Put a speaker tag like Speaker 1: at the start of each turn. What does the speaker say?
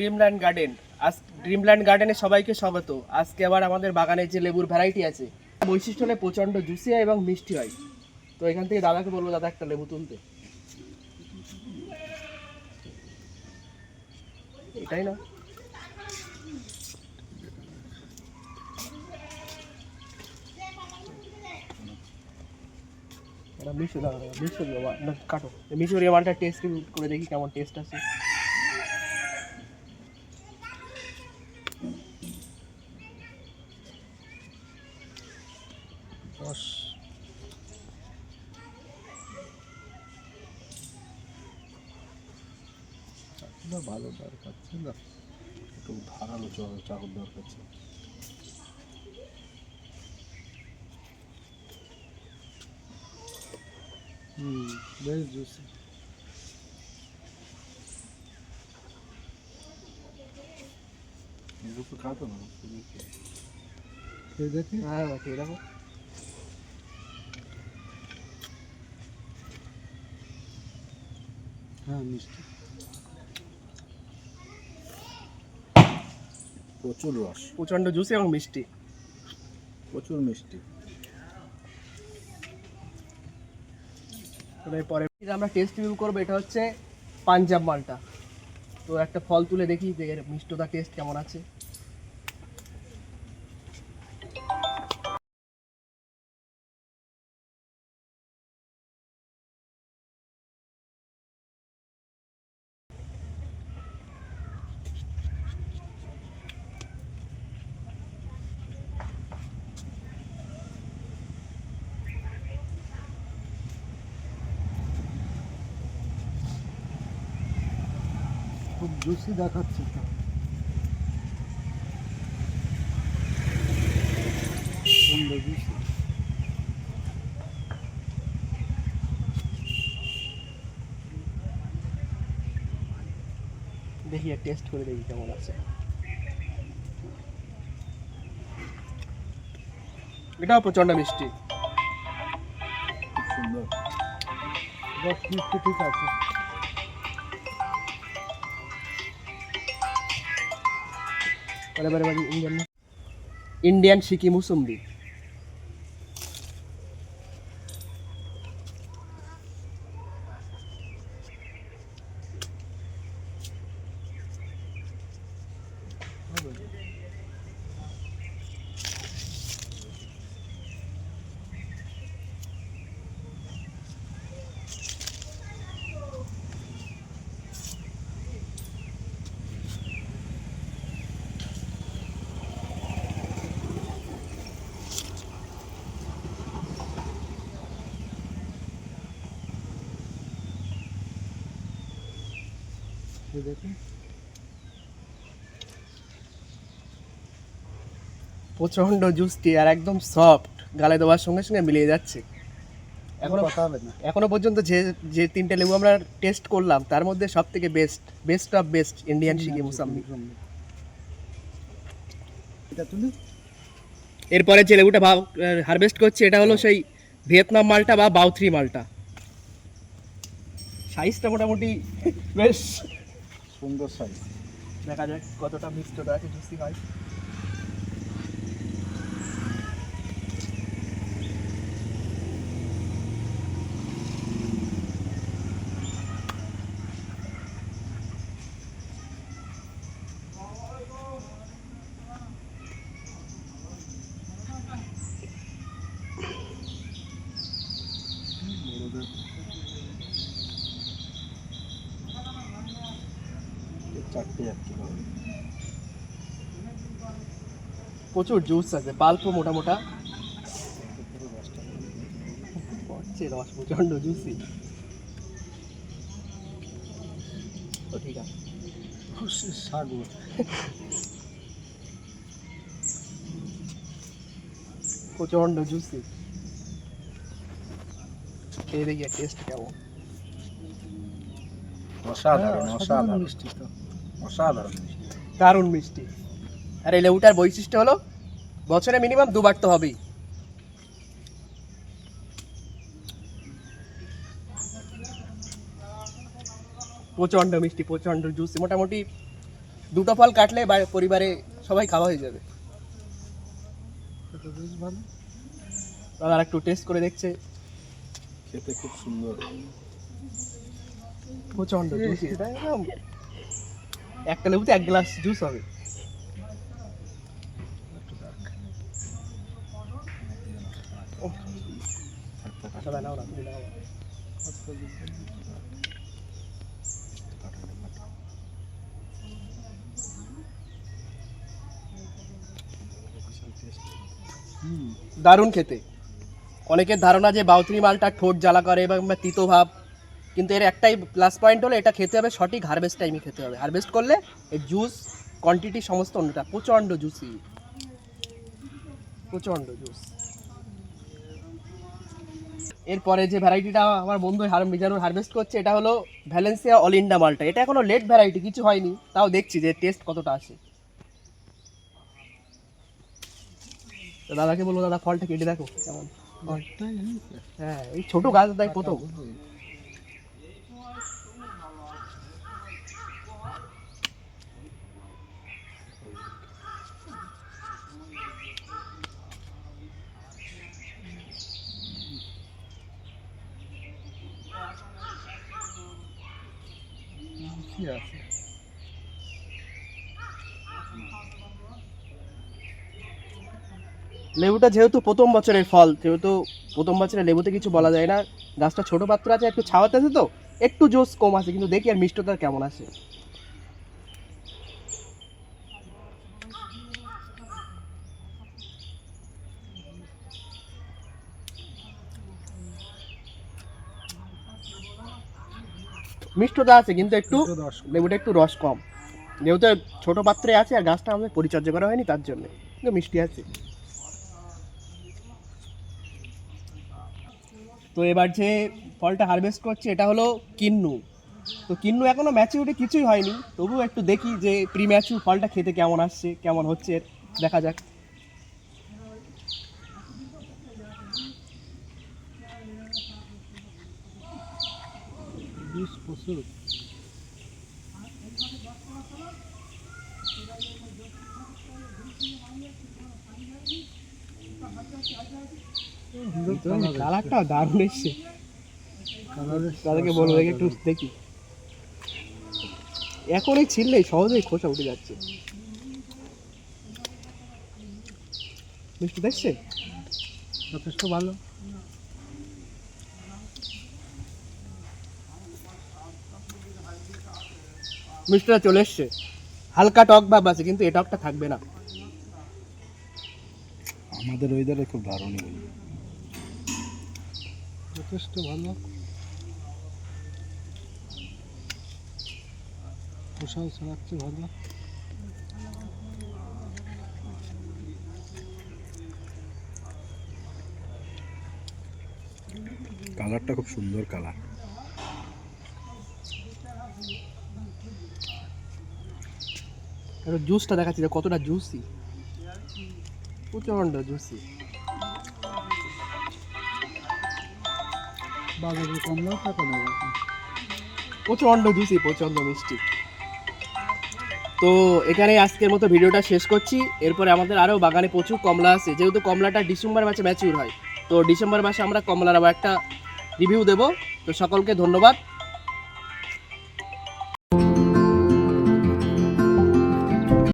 Speaker 1: Dreamland garden. আজ Dreamland গার্ডেনে সবাইকে স্বাগত। আজকে আবার আমাদের বাগানে যে লেবুর ভ্যারাইটি আছে, বৈশিষ্ট্য হলে প্রচণ্ড জুসি হয় এবং মিষ্টি হয়। তো এখান থেকে দাদাকে বলবো, দাদা একটা লেবু তুলতে। এটাই না, মিশো দাদা, মিশো না, কাটো মিশোর মালটা টেস্ট করে দেখি কেমন টেস্ট আছে।
Speaker 2: ভালো দরকার ছিল, একটু ধারালো চাকুর দরকার ছিল। বেশ জুসি। এর উপর কাটো না, দেখি।
Speaker 1: হ্যাঁ খেয়ে দেখো।
Speaker 2: হ্যাঁ মিষ্টি, প্রচুর রস,
Speaker 1: প্রচণ্ড জুসি এবং মিষ্টি,
Speaker 2: প্রচুর মিষ্টি।
Speaker 1: পরে আমরা টেস্ট রিভিউ করবো। এটা হচ্ছে পাঞ্জাব মালটা। তো একটা ফল তুলে দেখি যে এর মিষ্টতা টেস্ট কেমন আছে।
Speaker 2: খুব জুসি দেখাচ্ছে তো। সুন্দর জুসি।
Speaker 1: দেখি আর টেস্ট করে দেখি কেমন আছে। এটাও প্রচণ্ড মিষ্টি।
Speaker 2: খুব সুন্দর রস, মিষ্টি ঠিক আছে।
Speaker 1: ইন্ডিয়ান সিকি মুসুম্বি।
Speaker 2: দেখুন,
Speaker 1: প্রচণ্ড জুসটি আর একদম সফট, গালে দেওয়ার সঙ্গে সঙ্গে মিলিয়ে যাচ্ছে। এখনো পর্যন্ত যে যে তিনটে লেবু আমরা টেস্ট করলাম তার মধ্যে সব থেকে বেস্ট অফ বেস্ট ইন্ডিয়ান সিকি মুসাম্বি।
Speaker 2: এটা তুলি।
Speaker 1: এরপরে যে লেবুটা হারভেস্ট করছে এটা হলো সেই ভিয়েতনাম মালটা বা বাউথ্রি মালটা। সাইজটা মোটামুটি বেশ
Speaker 2: সুন্দর সাইজ।
Speaker 1: দেখা যাক কতটা মিষ্টতা আছে, জুসি হয়। প্রচুর জুস আছে, পাল্পও মোটা মোটা, রস প্রচন্ড জুসি। তো ঠিক আছে,
Speaker 2: সাগর
Speaker 1: প্রচন্ড জুসি। এই দেখি টেস্ট কেমন।
Speaker 2: অসাধারণ, অসাধারণ মিষ্টি, তো অসাধারণ মিষ্টি,
Speaker 1: দারুণ মিষ্টি। আর এই লেবুটার বৈশিষ্ট্য হলো বছরে মিনিমাম দুবার তো হবেই। প্রচণ্ড মিষ্টি, প্রচণ্ড জুসি, মোটামুটি দুটো ফল কাটলে পরিবারে সবাই খাওয়া হয়ে যাবে।
Speaker 2: এটা বেশ ভালো,
Speaker 1: দাদা একটু টেস্ট করে দেখছে।
Speaker 2: খেতে খুব সুন্দর।
Speaker 1: প্রচন্ড জুসি, এটা একদম একটা লেবুতে 1 গ্লাস জুস হবে। দাদা নাও না, তুমি নাও। দারুণ খেতে। অনেকের ধারণা যে বাউত্রি মালটা ঠোঁট জ্বালা করে এবং তিতো ভাব, কিন্তু এর একটাই প্লাস পয়েন্ট হলো এটা খেতে হবে সঠিক হারভেস্ট টাইমে খেতে হবে। হারভেস্ট করলে এর জুস কোয়ান্টিটি সমস্ত অন্যটা প্রচণ্ড জুসি, প্রচণ্ড জুস। এরপরে যে ভ্যারাইটিটা আমার বন্ধু মিজানুর হারভেস্ট করছে, এটা হলো ভ্যালেন্সিয়া অলিন্ডা মালটা। এটা এখনো লেট ভ্যারাইটি, কিছু হয়নি, তাও দেখছি যে টেস্ট কতটা আসে। তো দাদাকে বলবো, দাদা ফলটা কেটে দেখো কেমন। হ্যাঁ, এই ছোট গাছ দেয় প্রথম।
Speaker 2: কি আছে?
Speaker 1: লেবুটা যেহেতু প্রথম বছরের ফল, যেহেতু প্রথম বছরের লেবুতে কিছু বলা যায় না। গাছটা ছোট পাত্র আছে, একটু ছাওয়াতে আছে, তো একটু জোস কম আছে, কিন্তু দেখি আর মিষ্টতা কেমন আসে। মিষ্টতা আছে কিন্তু একটু, লেবুটা একটু রস কম, যেহেতু ছোট পাত্রে আছে আর গাছটা আমাদের পরিচর্যা করা হয়নি তার জন্য, কিন্তু মিষ্টি আছে। তো এবার যে ফলটা হারভেস্ট করছে এটা হলো কিন্নু। তো কিন্নু এখনো ম্যাচিউরিটি কিছুই হয়নি, তবুও একটু দেখি যে প্রি ম্যাচিউর ফলটা খেতে কেমন আসছে, কেমন হচ্ছে, দেখা যাক।
Speaker 2: প্রচুর।
Speaker 1: কালারটা দারুণ এসছে। দাদাকে বলবো একটু দেখি, এখনই ছিললেই সহজেই খোসা উঠে যাচ্ছে। মিষ্টি দেখছে,
Speaker 2: যথেষ্ট ভালো।
Speaker 1: মিষ্টিটা চলে এসছে, হালকা টক ভাব আছে, কিন্তু এ টকটা থাকবে না।
Speaker 2: আমাদের ওয়েদারে খুব দারুণ, যথেষ্ট ভালো। খোসাও ছাড়াচ্ছে ভালো। কালারটা খুব সুন্দর কালার।
Speaker 1: জুসটা দেখাচ্ছি যে কতটা জুসি, প্রচন্ড জুসি।
Speaker 2: বাজারে কমলাও টাকা নেই,
Speaker 1: প্রচন্ড জুসি, প্রচন্ড মিষ্টি। তো এখানে আজকের মতো ভিডিওটা শেষ করছি। এরপরে আমাদের আরও বাগানে প্রচুর কমলা আছে, যেহেতু কমলাটা ডিসেম্বর মাসে ম্যাচিউর হয়, তো ডিসেম্বর মাসে আমরা কমলার আবার একটা রিভিউ দেবো। তো সকলকে ধন্যবাদ।